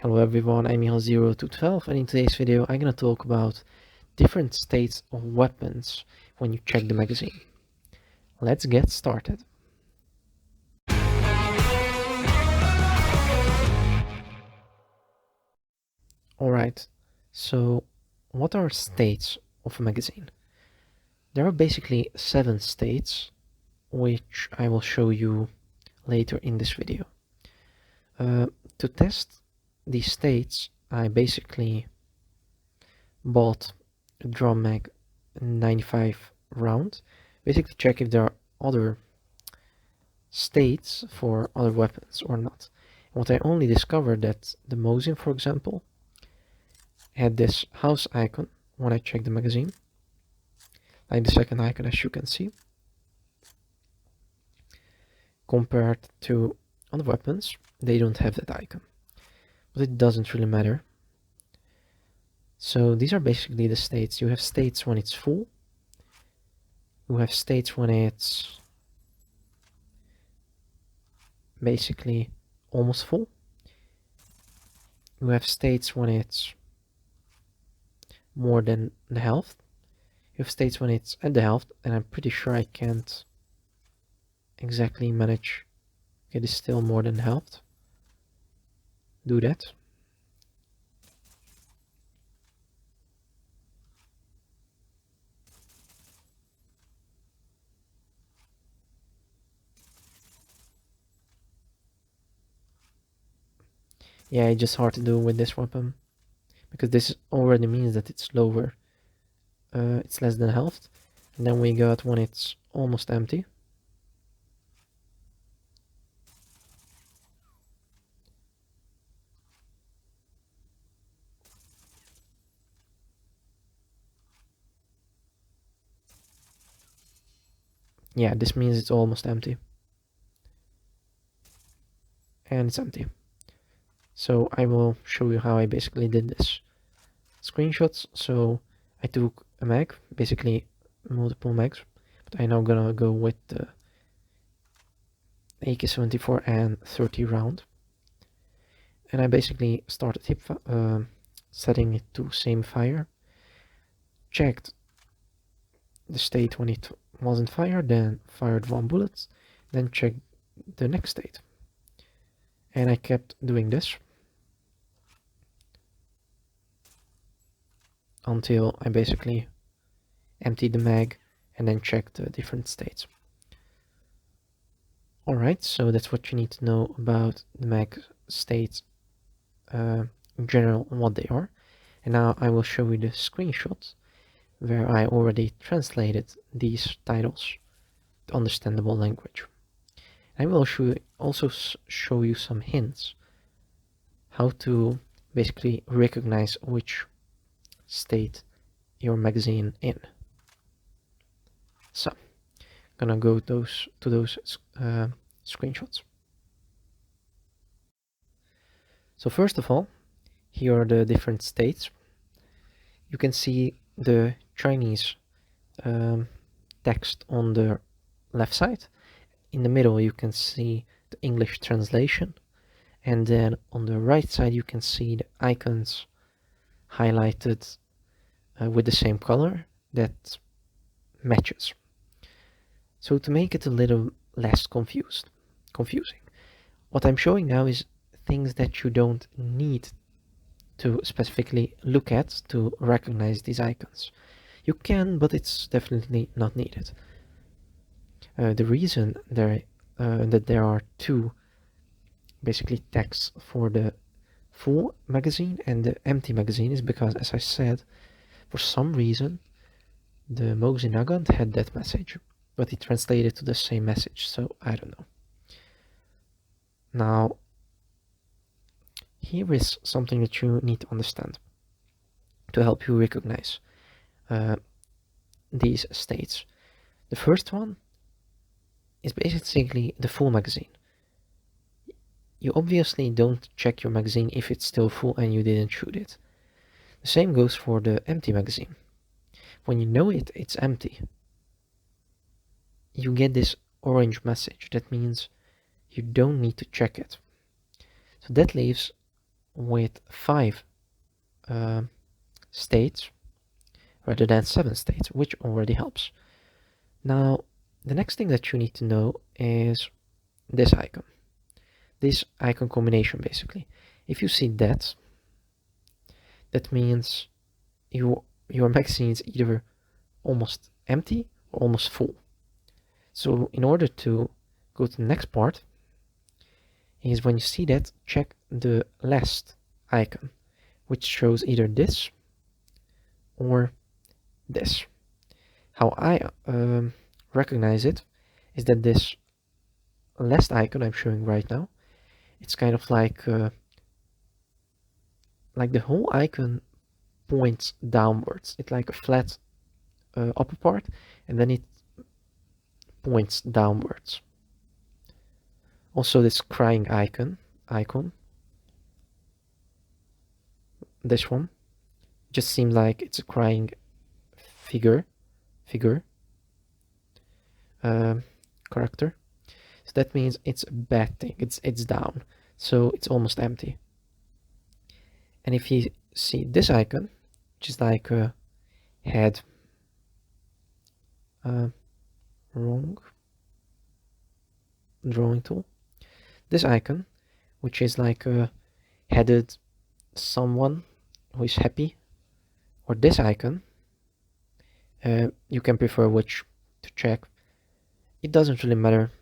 Hello everyone, I'm Michal0212 and in today's video I'm gonna talk about different states of weapons when you check the magazine. Let's get started. Alright, so what are states of a magazine? There are basically 7 states, which I will show you later in this video. To test these states, I basically bought a drum mag 95 round, basically to check if there are other states for other weapons or not. What I only discovered that the Mosin, for example, had this house icon when I checked the magazine, like the second icon, as you can see, compared to other weapons. They don't have that icon, but it doesn't really matter. So these are basically the states. You have states when it's full, you have states when it's basically almost full, you have states when it's more than the health, you have states when it's at the health, and I'm pretty sure I can't exactly manage it is still more than health. Do that. Yeah, it's just hard to do with this weapon, because this already means that it's lower. It's less than health. And then we got when it's almost empty. Yeah, this means it's almost empty. And it's empty. So I will show you how I basically did this. Screenshots. So I took a mag, basically multiple mags, but I'm now gonna go with the AK-74 and 30 round. And I basically started hip setting it to same fire, checked the state when it wasn't fired, then fired 1 bullet, then checked the next state. And I kept doing this until I basically emptied the mag and then checked the different states. Alright, so that's what you need to know about the mag states in general, what they are. And now I will show you the screenshot where I already translated these titles to understandable language. I will also show you some hints how to basically recognize which state your magazine in. So, I'm gonna go to those screenshots. So first of all, here are the different states. You can see the Chinese text on the left side. In the middle you can see the English translation, and then on the right side you can see the icons highlighted with the same color that matches. So to make it a little less confusing, what I'm showing now is things that you don't need to specifically look at to recognize these icons. You can, but it's definitely not needed. The reason that there are 2 basically texts for the full magazine and the empty magazine is because, as I said, for some reason the Mosin Nagant had that message, but it translated to the same message, so I don't know. Now, here is something that you need to understand to help you recognize these states. The first one is basically the full magazine. You obviously don't check your magazine if it's still full and you didn't shoot it. The same goes for the empty magazine. When you know it's empty, you get this orange message. That means you don't need to check it. So that leaves with 5 states rather than 7 states, which already helps. Now, the next thing that you need to know is this icon. This icon combination, basically. If you see that, that means your magazine is either almost empty or almost full. So in order to go to the next part, is when you see that, check the last icon, which shows either this or this. How I recognize it is that this last icon I'm showing right now, it's kind of like the whole icon points downwards. It's like a flat upper part, and then it points downwards. Also, this crying icon, this one, just seems like it's a crying figure character. So that means it's a bad thing. It's down, so it's almost empty. And if you see this icon, which is like a head, wrong drawing tool. This icon, which is like a headed someone who is happy, or this icon, you can prefer which to check. It doesn't really matter.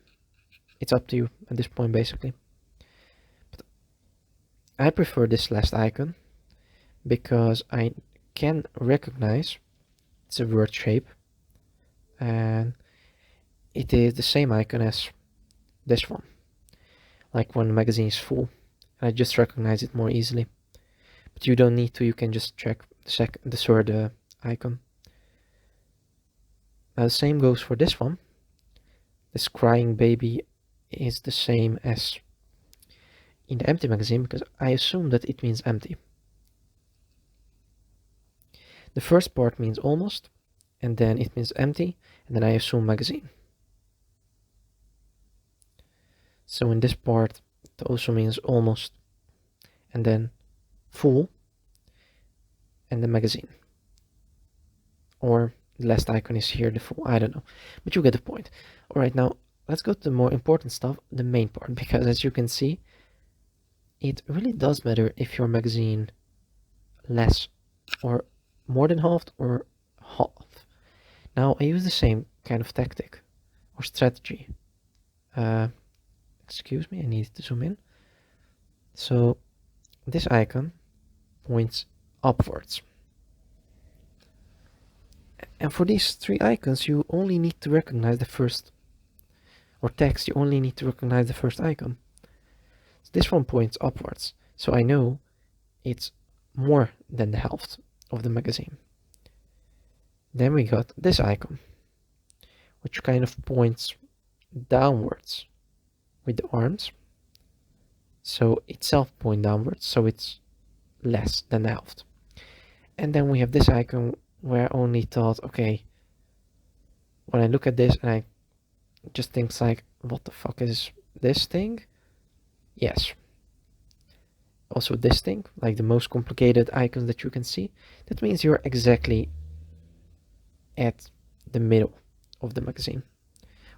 It's up to you at this point, basically. But I prefer this last icon because I can recognize it's a word shape, and it is the same icon as this one, like when the magazine is full, and I just recognize it more easily. But you don't need to, you can just check the third icon. Now the same goes for this one. This crying baby is the same as in the empty magazine, because I assume that it means empty. The first part means almost, and then it means empty, and then I assume magazine. So in this part, it also means almost, and then full, and the magazine. Or the last icon is here, the full, I don't know, but you get the point. Alright, now let's go to the more important stuff, the main part, because as you can see, it really does matter if your magazine less or more than halved or half. Now I use the same kind of tactic or strategy. Excuse me, I need to zoom in. So this icon points upwards. And for these 3 icons, you only need to recognize the first, or text, you only need to recognize the first icon. So this one points upwards, so I know it's more than the half of the magazine. Then we got this icon, which kind of points downwards with the arms. So itself point downwards, so it's less than the half. And then we have this icon where I only thought, okay, when I look at this and I just think like, what the fuck is this thing? Yes. Also this thing, like the most complicated icons that you can see, that means you're exactly at the middle of the magazine,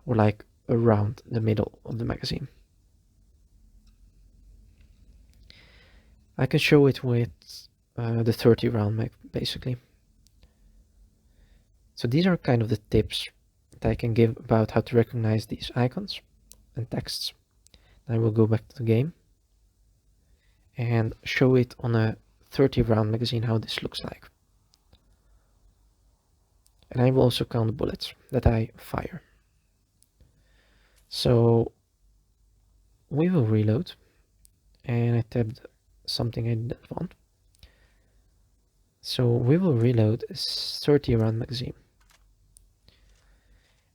or like around the middle of the magazine. I can show it with the 30 round mag, basically. So these are kind of the tips that I can give about how to recognize these icons and texts. I will go back to the game and show it on a 30 round magazine how this looks like. And I will also count the bullets that I fire. So we will reload, and I tabbed something I didn't want. So we will reload a 30 round magazine,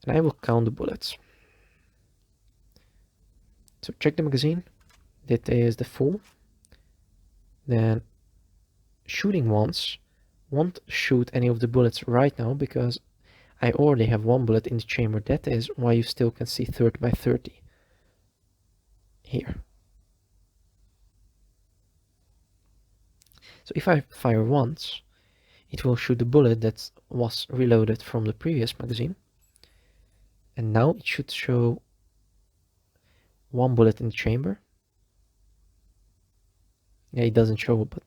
and I will count the bullets. So check the magazine, that is the full. Then shooting once won't shoot any of the bullets right now because I already have 1 bullet in the chamber. That is why you still can see 30 by 30 here. So if I fire once, it will shoot the bullet that was reloaded from the previous magazine. And now it should show one bullet in the chamber. Yeah, it doesn't show, but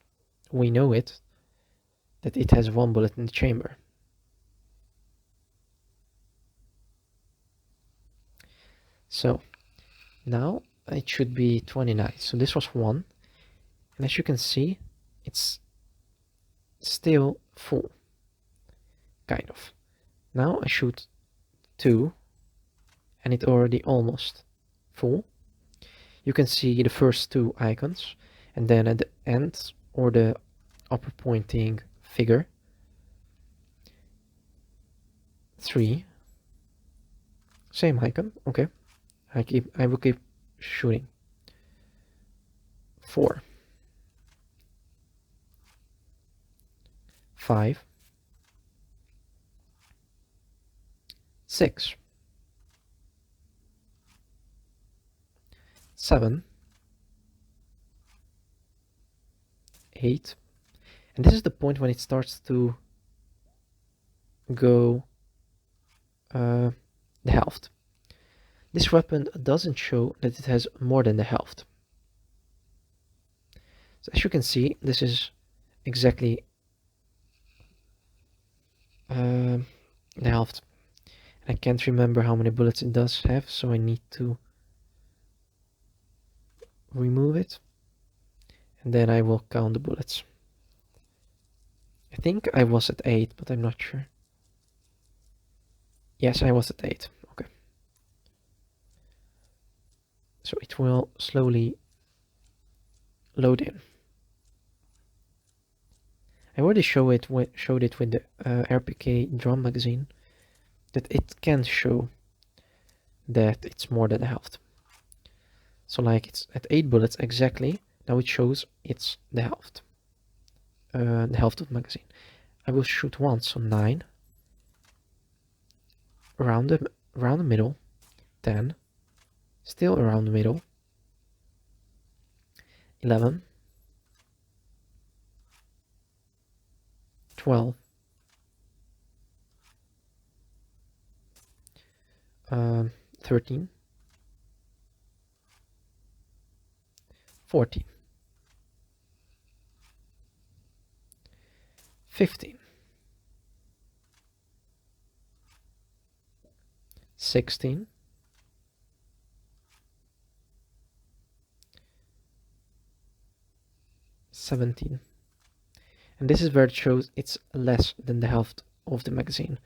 we know it, that it has one bullet in the chamber. So now it should be 29. So this was 1. And as you can see, it's still full. Kind of. Now I shoot 2. And it already almost full. You can see the first 2 icons. And then at the end, or the upper pointing figure, 3. Same icon. Okay. I will keep shooting. 4. 5. 6. 7. 8. And this is the point when it starts to go the halved. This weapon doesn't show that it has more than the halved. So as you can see, this is exactly the halved. And I can't remember how many bullets it does have, so I need to remove it. And then I will count the bullets. I think I was at 8, but I'm not sure. Yes, I was at 8. Okay. So it will slowly load in. I already showed it with the RPK drum magazine, that it can show that it's more than halved. So like it's at 8 bullets exactly, now it shows it's the halved. The halved of the magazine. I will shoot once, so 9. Around the middle, 10. Still around the middle, 11. 12. 13. 14. 15. 16. 17. And this is where it shows it's less than the halved of the magazine.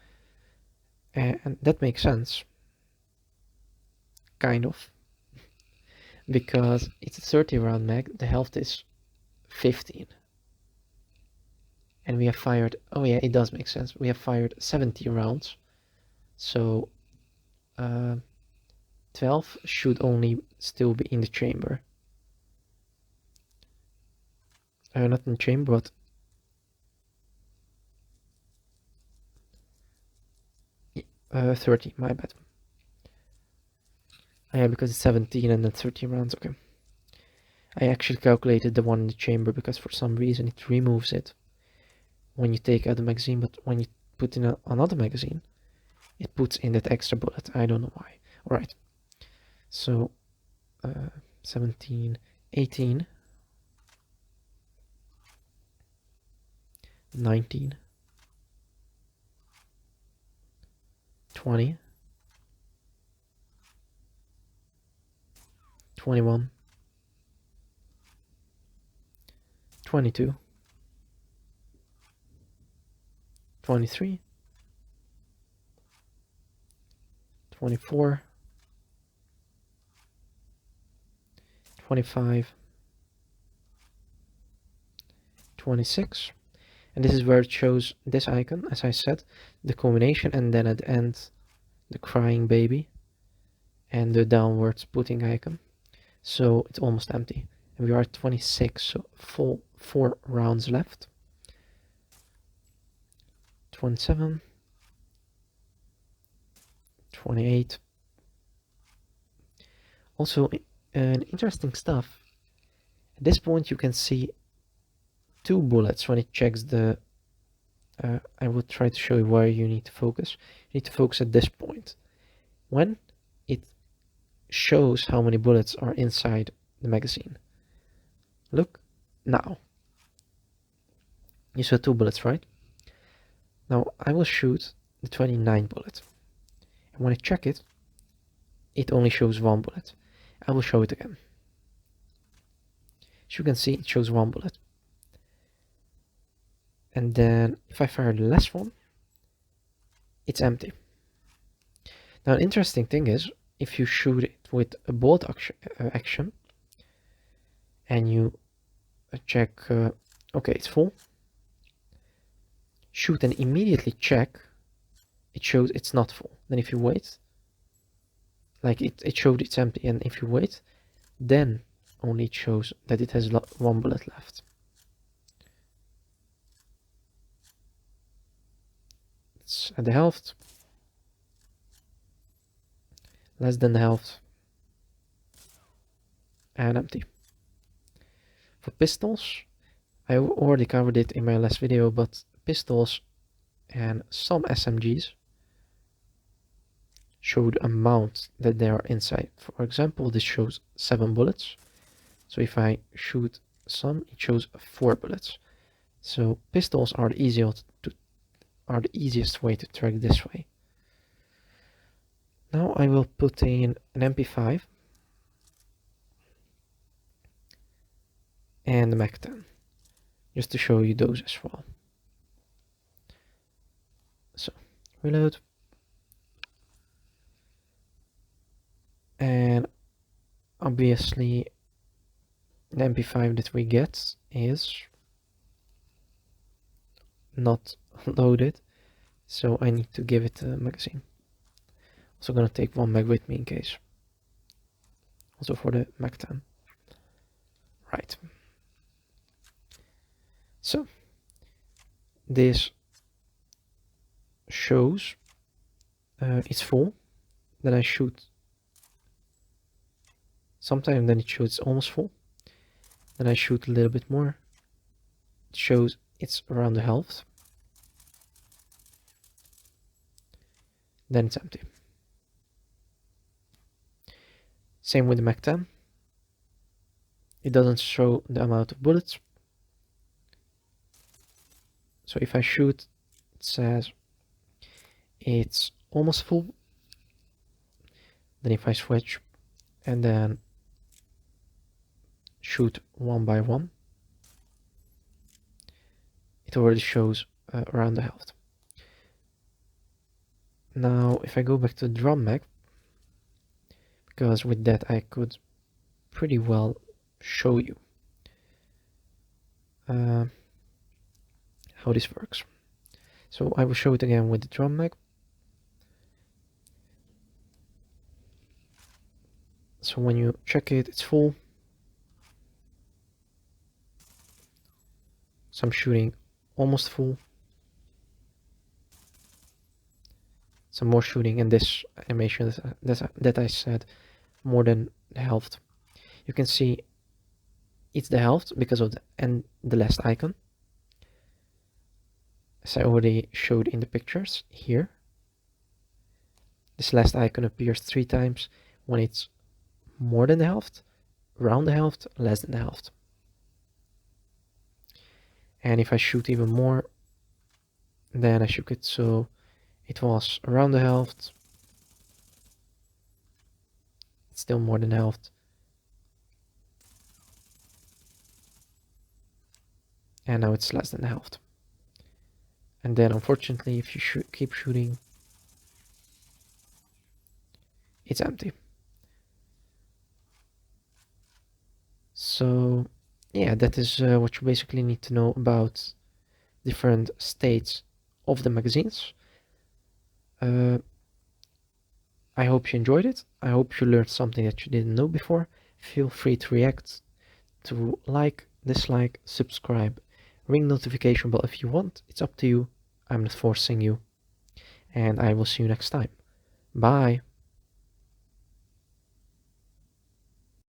And that makes sense. Kind of. Because it's a 30 round mag, the halved is 15. And we have fired, oh yeah, it does make sense. We have fired 70 rounds. So 12 should only still be in the chamber. Not in the chamber, but uh, 30, my bad. Yeah, because it's 17 and then 30 rounds, okay. I actually calculated the one in the chamber because for some reason it removes it when you take out the magazine, but when you put in another magazine, it puts in that extra bullet. I don't know why. Alright, so 17, 18, 19, 20, 21, 22, 23, 24, 25, 26, and this is where it shows this icon, as I said, the combination, and then at the end the crying baby and the downwards putting icon. So it's almost empty, and we are at 26, so full 4 rounds left. 27, 28. Also, interesting stuff. At this point, you can see 2 bullets when it checks the I will try to show you where you need to focus. You need to focus at this point. When it shows how many bullets are inside the magazine. Look, now. You saw 2 bullets, right? Now I will shoot the 29 bullet. And when I check it, it only shows 1 bullet. I will show it again. As you can see, it shows 1 bullet. And then if I fire the last one, it's empty. Now, an interesting thing is, if you shoot it with a bolt action and you check, okay, it's full, shoot and immediately check, it shows it's not full. Then if you wait, like it showed it's empty, and if you wait, then only it shows that it has 1 bullet left. It's at the half, less than the half, and empty. For pistols, I already covered it in my last video, but pistols and some SMGs show the amount that they are inside. For example, this shows 7 bullets. So if I shoot some, it shows 4 bullets. So pistols are the easiest way to track this way. Now I will put in an MP5 and the Mac-10, just to show you those as well. So reload, and obviously the MP5 that we get is not loaded, so I need to give it a magazine. Also gonna take 1 mag with me in case, also for the Mac-10. Right, so this shows it's full. Then I shoot sometime, then it shows it's almost full. Then I shoot a little bit more, it shows it's around the half, then it's empty. Same with the Mac-10, it doesn't show the amount of bullets. So if I shoot, it says it's almost full. Then if I switch and then shoot 1 by 1, it already shows around the half. Now if I go back to the drum mag, because with that I could pretty well show you how this works. So I will show it again with the drum mag. So when you check it, it's full. So I'm shooting almost full. Some more shooting, and this animation that I said, more than the half. You can see it's the half because of the last icon, as I already showed in the pictures here. This last icon appears 3 times when it's more than the half, around the half, less than the half. And if I shoot even more, then I shook it so it was around the half, it's still more than half, and now it's less than the half. And then unfortunately, if you keep shooting, it's empty. So yeah, that is what you basically need to know about different states of the magazines. I hope you enjoyed it. I hope you learned something that you didn't know before. Feel free to react, to like, dislike, subscribe, ring notification bell if you want. It's up to you. I'm not forcing you. And I will see you next time. Bye.